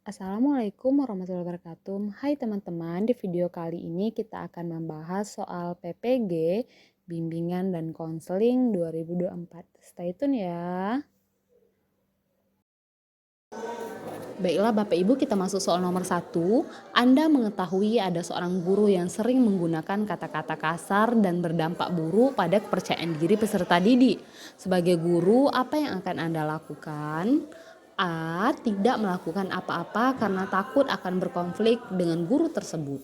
Assalamualaikum warahmatullahi wabarakatuh. Hai teman-teman, di video kali ini kita akan membahas soal PPG, Bimbingan dan Konseling 2024. Stay tune ya. Baiklah Bapak Ibu, kita masuk soal nomor 1. Anda mengetahui ada seorang guru yang sering menggunakan kata-kata kasar dan berdampak buruk pada kepercayaan diri peserta didik. Sebagai guru, apa yang akan Anda lakukan? A. Tidak melakukan apa-apa karena takut akan berkonflik dengan guru tersebut.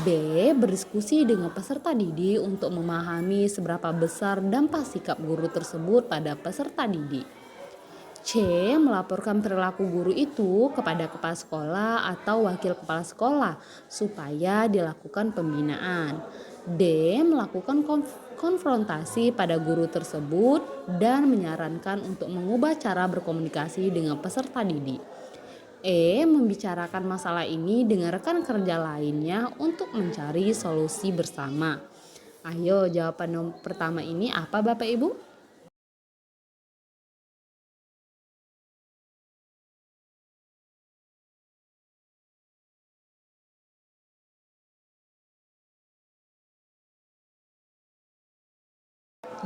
B. Berdiskusi dengan peserta didik untuk memahami seberapa besar dampak sikap guru tersebut pada peserta didik. C. Melaporkan perilaku guru itu kepada kepala sekolah atau wakil kepala sekolah supaya dilakukan pembinaan. D. Melakukan konfrontasi pada guru tersebut dan menyarankan untuk mengubah cara berkomunikasi dengan peserta didik. E. Membicarakan masalah ini dengan rekan kerja lainnya untuk mencari solusi bersama. Ayo, jawaban pertama ini apa Bapak Ibu?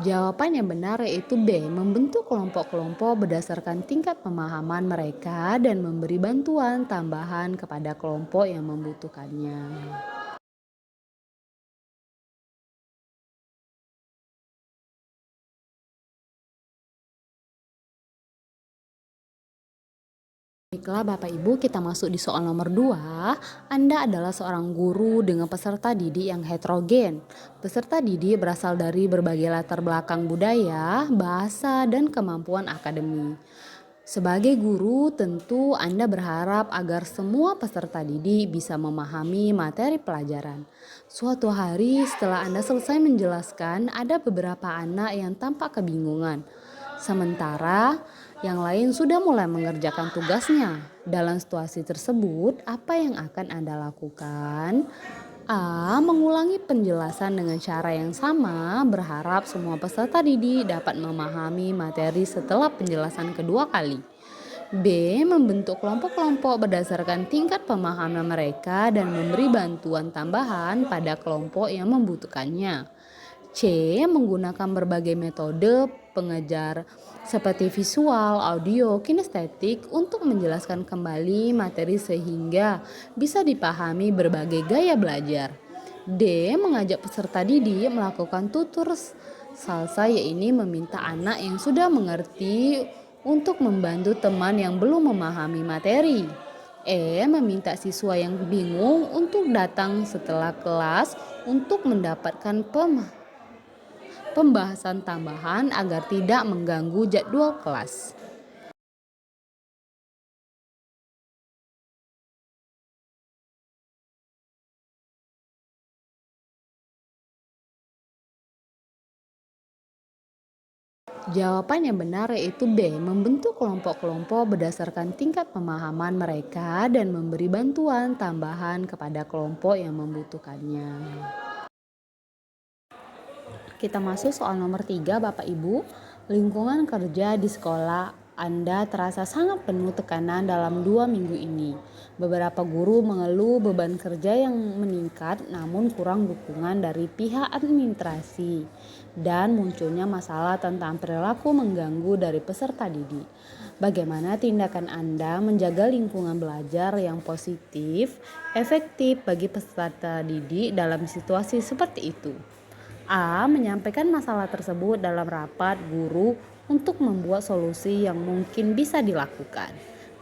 Jawaban yang benar yaitu B. Membentuk kelompok-kelompok berdasarkan tingkat pemahaman mereka dan memberi bantuan tambahan kepada kelompok yang membutuhkannya. Baiklah Bapak Ibu, kita masuk di soal nomor 2. Anda adalah seorang guru dengan peserta didik yang heterogen. Peserta didik berasal dari berbagai latar belakang budaya, bahasa, dan kemampuan akademik. Sebagai guru, tentu Anda berharap agar semua peserta didik bisa memahami materi pelajaran. Suatu hari setelah Anda selesai menjelaskan, ada beberapa anak yang tampak kebingungan. Sementara yang lain sudah mulai mengerjakan tugasnya. Dalam situasi tersebut, apa yang akan Anda lakukan? A. Mengulangi penjelasan dengan cara yang sama, berharap semua peserta didik dapat memahami materi setelah penjelasan kedua kali. B. Membentuk kelompok-kelompok berdasarkan tingkat pemahaman mereka dan memberi bantuan tambahan pada kelompok yang membutuhkannya. C. Menggunakan berbagai metode pengajar seperti visual, audio, kinestetik untuk menjelaskan kembali materi sehingga bisa dipahami berbagai gaya belajar. D. Mengajak peserta didik melakukan tutur salsa, yaitu meminta anak yang sudah mengerti untuk membantu teman yang belum memahami materi. E. Meminta siswa yang bingung untuk datang setelah kelas untuk mendapatkan pembahasan tambahan agar tidak mengganggu jadwal kelas. Jawaban yang benar yaitu B. Membentuk kelompok-kelompok berdasarkan tingkat pemahaman mereka dan memberi bantuan tambahan kepada kelompok yang membutuhkannya. Kita masuk soal nomor 3 Bapak Ibu. Lingkungan kerja di sekolah Anda terasa sangat penuh tekanan dalam 2 minggu ini. Beberapa guru mengeluh beban kerja yang meningkat namun kurang dukungan dari pihak administrasi. Dan munculnya masalah tentang perilaku mengganggu dari peserta didik. Bagaimana tindakan Anda menjaga lingkungan belajar yang positif, efektif bagi peserta didik dalam situasi seperti itu? A. Menyampaikan masalah tersebut dalam rapat guru untuk membuat solusi yang mungkin bisa dilakukan.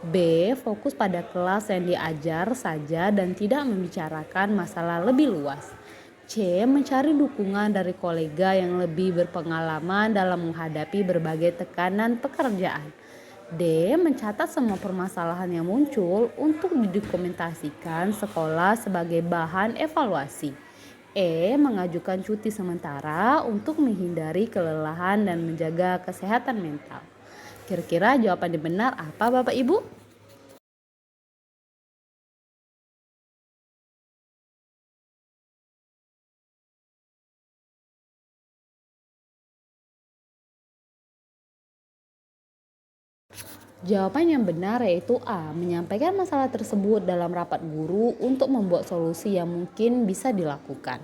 B. Fokus pada kelas yang diajar saja dan tidak membicarakan masalah lebih luas. C. Mencari dukungan dari kolega yang lebih berpengalaman dalam menghadapi berbagai tekanan pekerjaan. D. Mencatat semua permasalahan yang muncul untuk didokumentasikan sekolah sebagai bahan evaluasi. E. Mengajukan cuti sementara untuk menghindari kelelahan dan menjaga kesehatan mental. Kira-kira jawaban yang benar apa Bapak Ibu? Jawaban yang benar yaitu A. Menyampaikan masalah tersebut dalam rapat guru untuk membuat solusi yang mungkin bisa dilakukan.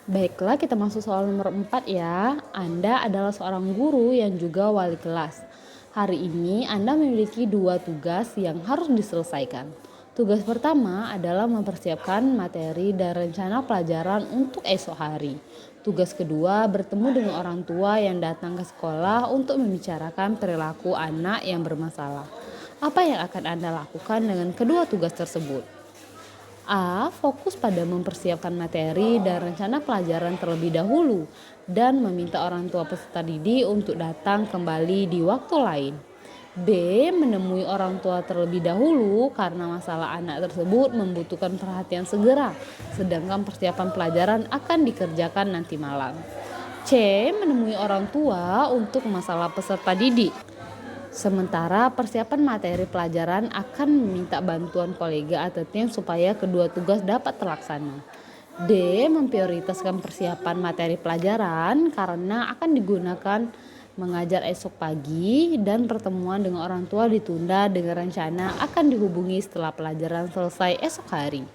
Baiklah, kita masuk soal nomor 4 ya. Anda adalah seorang guru yang juga wali kelas. Hari ini Anda memiliki dua tugas yang harus diselesaikan. Tugas pertama adalah mempersiapkan materi dan rencana pelajaran untuk esok hari. Tugas kedua, bertemu dengan orang tua yang datang ke sekolah untuk membicarakan perilaku anak yang bermasalah. Apa yang akan Anda lakukan dengan kedua tugas tersebut? A. Fokus pada mempersiapkan materi dan rencana pelajaran terlebih dahulu dan meminta orang tua peserta didik untuk datang kembali di waktu lain. B. Menemui orang tua terlebih dahulu karena masalah anak tersebut membutuhkan perhatian segera, sedangkan persiapan pelajaran akan dikerjakan nanti malam. C. Menemui orang tua untuk masalah peserta didik. Sementara persiapan materi pelajaran akan meminta bantuan kolega atau tim supaya kedua tugas dapat terlaksana. D. Memprioritaskan persiapan materi pelajaran karena akan digunakan mengajar esok pagi dan pertemuan dengan orang tua ditunda dengan rencana akan dihubungi setelah pelajaran selesai esok hari.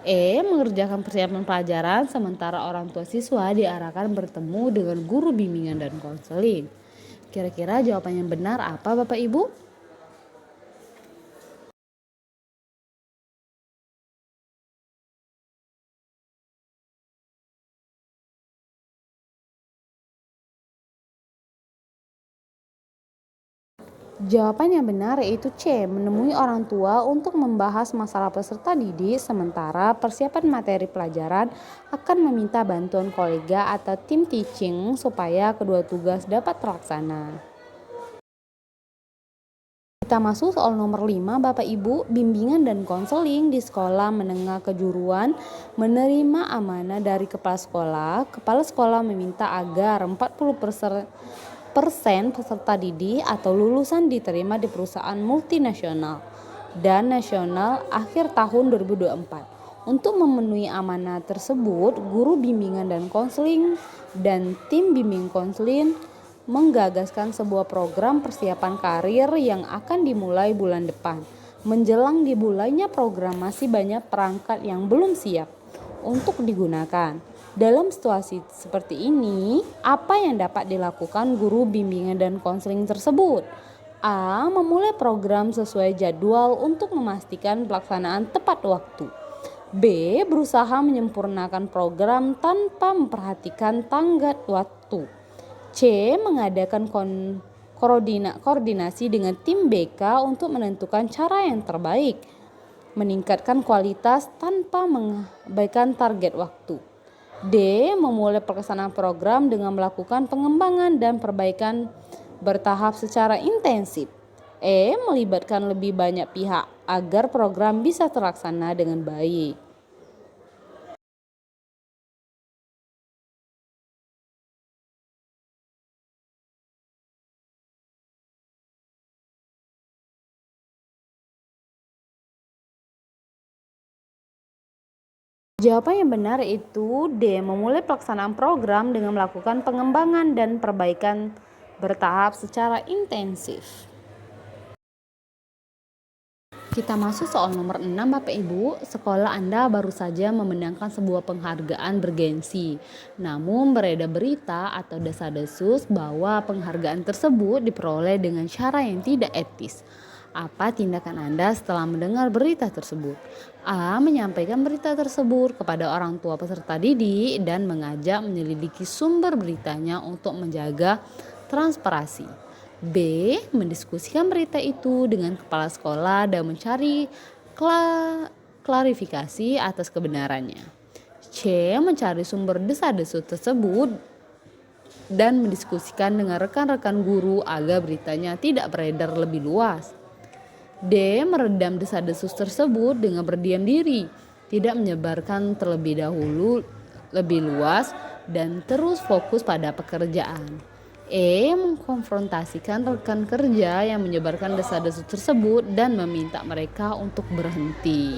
E. Mengerjakan persiapan pelajaran sementara orang tua siswa diarahkan bertemu dengan guru bimbingan dan konseling. Kira-kira jawaban yang benar apa Bapak Ibu? Jawaban yang benar yaitu C. Menemui orang tua untuk membahas masalah peserta didik sementara persiapan materi pelajaran akan meminta bantuan kolega atau tim teaching supaya kedua tugas dapat terlaksana. Kita masuk soal nomor 5 Bapak Ibu. Bimbingan dan konseling di sekolah menengah kejuruan menerima amanah dari kepala sekolah. Kepala sekolah meminta agar 40% peserta didik atau lulusan diterima di perusahaan multinasional dan nasional akhir tahun 2024. Untuk memenuhi amanah tersebut, guru bimbingan dan konseling dan tim bimbing konseling menggagaskan sebuah program persiapan karir yang akan dimulai bulan depan. Menjelang dimulainya program masih banyak perangkat yang belum siap untuk digunakan. Dalam situasi seperti ini, apa yang dapat dilakukan guru bimbingan dan konseling tersebut? A. Memulai program sesuai jadwal untuk memastikan pelaksanaan tepat waktu. B. Berusaha menyempurnakan program tanpa memperhatikan tenggat waktu. C. Mengadakan koordinasi dengan tim BK untuk menentukan cara yang terbaik. Meningkatkan kualitas tanpa mengabaikan target waktu. D. Memulai pelaksanaan program dengan melakukan pengembangan dan perbaikan bertahap secara intensif. E. Melibatkan lebih banyak pihak agar program bisa terlaksana dengan baik. Jawaban yang benar itu D. Memulai pelaksanaan program dengan melakukan pengembangan dan perbaikan bertahap secara intensif. Kita masuk soal nomor 6 Bapak Ibu. Sekolah Anda baru saja memenangkan sebuah penghargaan bergensi. Namun beredar berita atau desas-desus bahwa penghargaan tersebut diperoleh dengan cara yang tidak etis. Apa tindakan Anda setelah mendengar berita tersebut? A. Menyampaikan berita tersebut kepada orang tua peserta didik dan mengajak menyelidiki sumber beritanya untuk menjaga transparansi. B. Mendiskusikan berita itu dengan kepala sekolah dan mencari klarifikasi atas kebenarannya. C. Mencari sumber desas-desus tersebut dan mendiskusikan dengan rekan-rekan guru agar beritanya tidak beredar lebih luas. D. Meredam desas-desus tersebut dengan berdiam diri, tidak menyebarkan terlebih dahulu lebih luas dan terus fokus pada pekerjaan. E. Mengkonfrontasikan rekan kerja yang menyebarkan desas-desus tersebut dan meminta mereka untuk berhenti.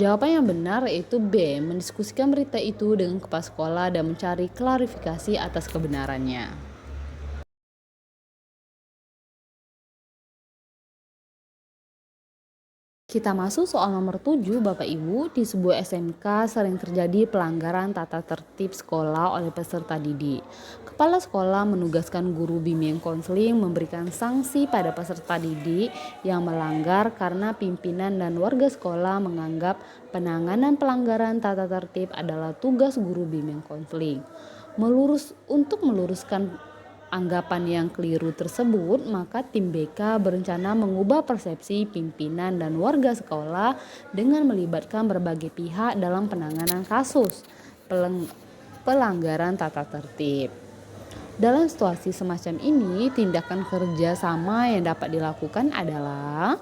Jawaban yang benar yaitu B. Mendiskusikan berita itu dengan kepala sekolah dan mencari klarifikasi atas kebenarannya. Kita masuk soal nomor 7, Bapak Ibu. Di sebuah SMK sering terjadi pelanggaran tata tertib sekolah oleh peserta didik. Kepala sekolah menugaskan guru bimbing konseling memberikan sanksi pada peserta didik yang melanggar karena pimpinan dan warga sekolah menganggap penanganan pelanggaran tata tertib adalah tugas guru bimbing konseling. Untuk meluruskan anggapan yang keliru tersebut, maka tim BK berencana mengubah persepsi pimpinan dan warga sekolah dengan melibatkan berbagai pihak dalam penanganan kasus pelanggaran tata tertib. Dalam situasi semacam ini, tindakan kerja sama yang dapat dilakukan adalah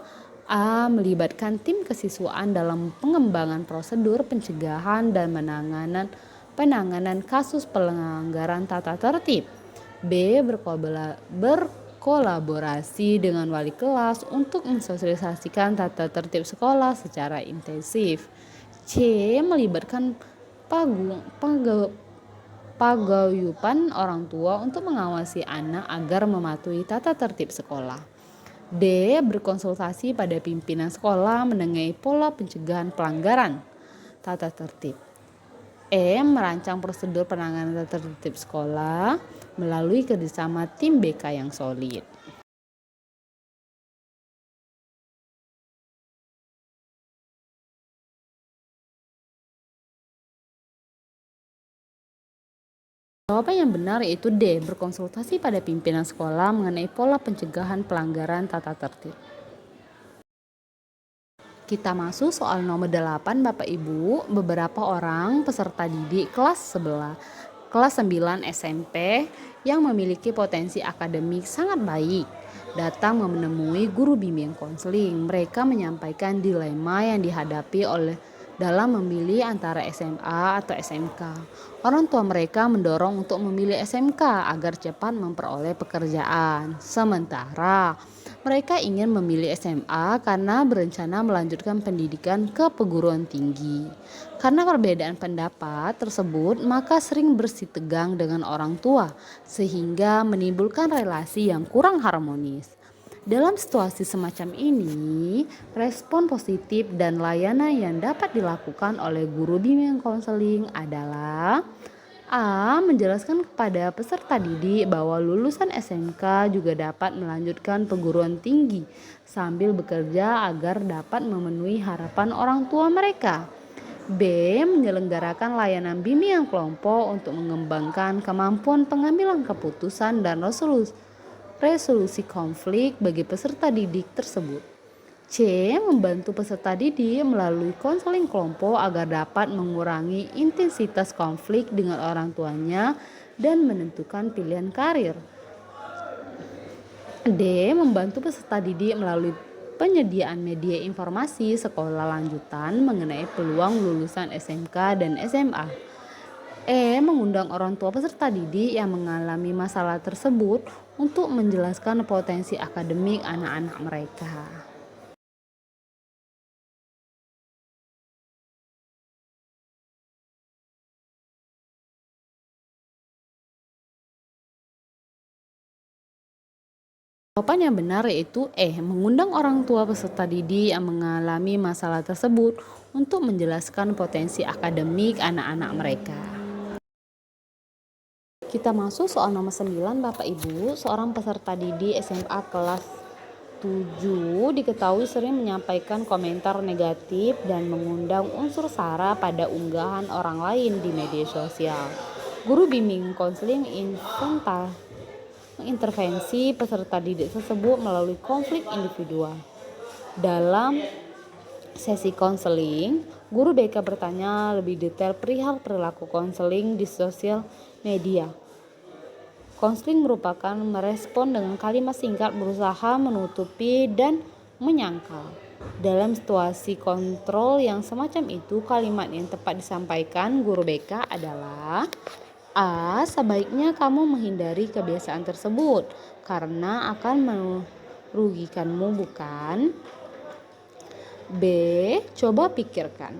A. Melibatkan tim kesiswaan dalam pengembangan prosedur pencegahan dan penanganan kasus pelanggaran tata tertib. B. Berkolaborasi dengan wali kelas untuk mensosialisasikan tata tertib sekolah secara intensif. C. Melibatkan paguyuban orang tua untuk mengawasi anak agar mematuhi tata tertib sekolah. D. Berkonsultasi pada pimpinan sekolah mengenai pola pencegahan pelanggaran tata tertib. E. Merancang prosedur penanganan tata tertib sekolah melalui kerjasama tim BK yang solid. Jawaban yang benar yaitu D. Berkonsultasi pada pimpinan sekolah mengenai pola pencegahan pelanggaran tata tertib. Kita masuk soal nomor 8, Bapak Ibu. Beberapa orang peserta didik kelas 9 SMP yang memiliki potensi akademik sangat baik datang menemui guru bimbing konseling. Mereka menyampaikan dilema yang dihadapi dalam memilih antara SMA atau SMK. Orang tua mereka mendorong untuk memilih SMK agar cepat memperoleh pekerjaan. Sementara mereka ingin memilih SMA karena berencana melanjutkan pendidikan ke perguruan tinggi. Karena perbedaan pendapat tersebut, maka sering bersitegang dengan orang tua, sehingga menimbulkan relasi yang kurang harmonis. Dalam situasi semacam ini, respon positif dan layanan yang dapat dilakukan oleh guru bimbing konseling adalah A. Menjelaskan kepada peserta didik bahwa lulusan SMK juga dapat melanjutkan perguruan tinggi sambil bekerja agar dapat memenuhi harapan orang tua mereka. B. Menyelenggarakan layanan bimbingan kelompok untuk mengembangkan kemampuan pengambilan keputusan dan resolusi konflik bagi peserta didik tersebut. C. Membantu peserta didik melalui konseling kelompok agar dapat mengurangi intensitas konflik dengan orang tuanya dan menentukan pilihan karir. D. Membantu peserta didik melalui penyediaan media informasi sekolah lanjutan mengenai peluang lulusan SMK dan SMA. E. Mengundang orang tua peserta didik yang mengalami masalah tersebut untuk menjelaskan potensi akademik anak-anak mereka. Jawaban yang benar yaitu E. Mengundang orang tua peserta didik yang mengalami masalah tersebut untuk menjelaskan potensi akademik anak-anak mereka. Kita masuk soal nomor 9, Bapak Ibu. Seorang peserta didik SMA kelas 7 diketahui sering menyampaikan komentar negatif dan mengundang unsur sara pada unggahan orang lain di media sosial. Guru bimbing konseling mengintervensi peserta didik tersebut melalui konflik individual. Dalam sesi konseling, guru BK bertanya lebih detail perihal perilaku konseling di sosial media. Konseling merupakan merespon dengan kalimat singkat berusaha menutupi dan menyangkal. Dalam situasi kontrol yang semacam itu, kalimat yang tepat disampaikan guru BK adalah A. Sebaiknya kamu menghindari kebiasaan tersebut karena akan merugikanmu, bukan? B. Coba pikirkan,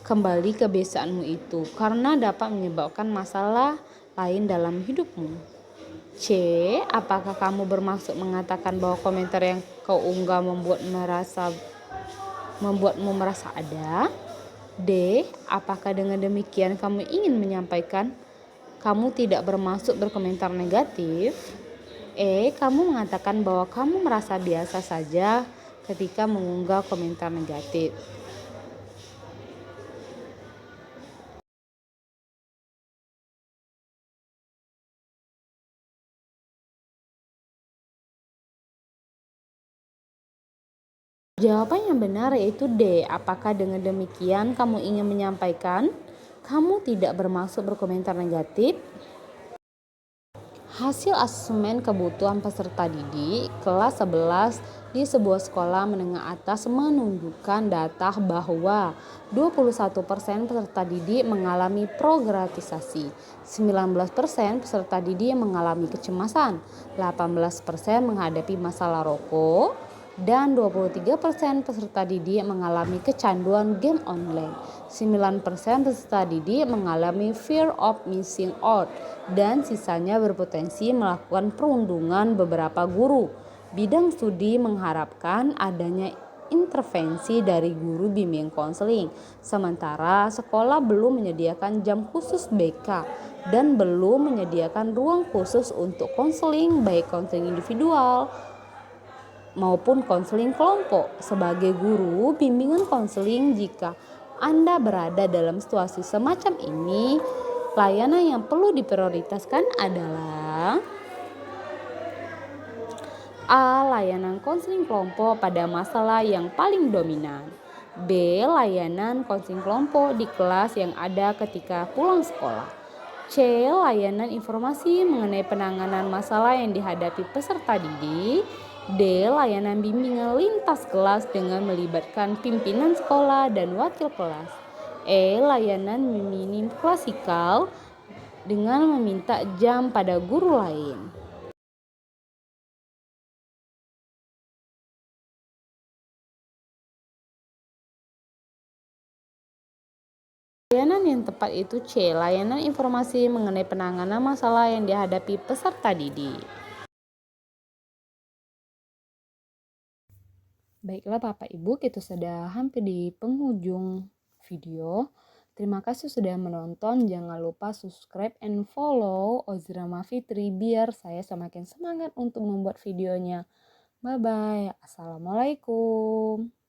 kembali kebiasaanmu itu karena dapat menyebabkan masalah lain dalam hidupmu. C. Apakah kamu bermaksud mengatakan bahwa komentar yang kau unggah membuatmu merasa ada? D. Apakah dengan demikian kamu ingin menyampaikan kamu tidak bermaksud berkomentar negatif? E. Kamu mengatakan bahwa kamu merasa biasa saja ketika mengunggah komentar negatif. Jawaban yang benar yaitu D. Apakah dengan demikian kamu ingin menyampaikan kamu tidak bermaksud berkomentar negatif? Hasil asesmen kebutuhan peserta didik kelas 11 di sebuah sekolah menengah atas menunjukkan data bahwa 21% peserta didik mengalami progresasi, 19% peserta didik mengalami kecemasan, 18% menghadapi masalah rokok, dan 23% peserta didik mengalami kecanduan game online. 9% peserta didik mengalami fear of missing out dan sisanya berpotensi melakukan perundungan beberapa guru. Bidang studi mengharapkan adanya intervensi dari guru bimbing konseling, sementara sekolah belum menyediakan jam khusus BK dan belum menyediakan ruang khusus untuk konseling, baik konseling individual maupun konseling kelompok. Sebagai guru bimbingan konseling, jika Anda berada dalam situasi semacam ini, layanan yang perlu diprioritaskan adalah A. Layanan konseling kelompok pada masalah yang paling dominan. B. Layanan konseling kelompok di kelas yang ada ketika pulang sekolah. C. Layanan informasi mengenai penanganan masalah yang dihadapi peserta didik. D. Layanan bimbingan lintas kelas dengan melibatkan pimpinan sekolah dan wakil kelas. E. Layanan minim klasikal dengan meminta jam pada guru lain. Layanan yang tepat itu C. Layanan informasi mengenai penanganan masalah yang dihadapi peserta didik. Baiklah Bapak Ibu, kita sudah hampir di penghujung video. Terima kasih sudah menonton. Jangan lupa subscribe and follow Ozrama Fitri biar saya semakin semangat untuk membuat videonya. Bye bye. Assalamualaikum.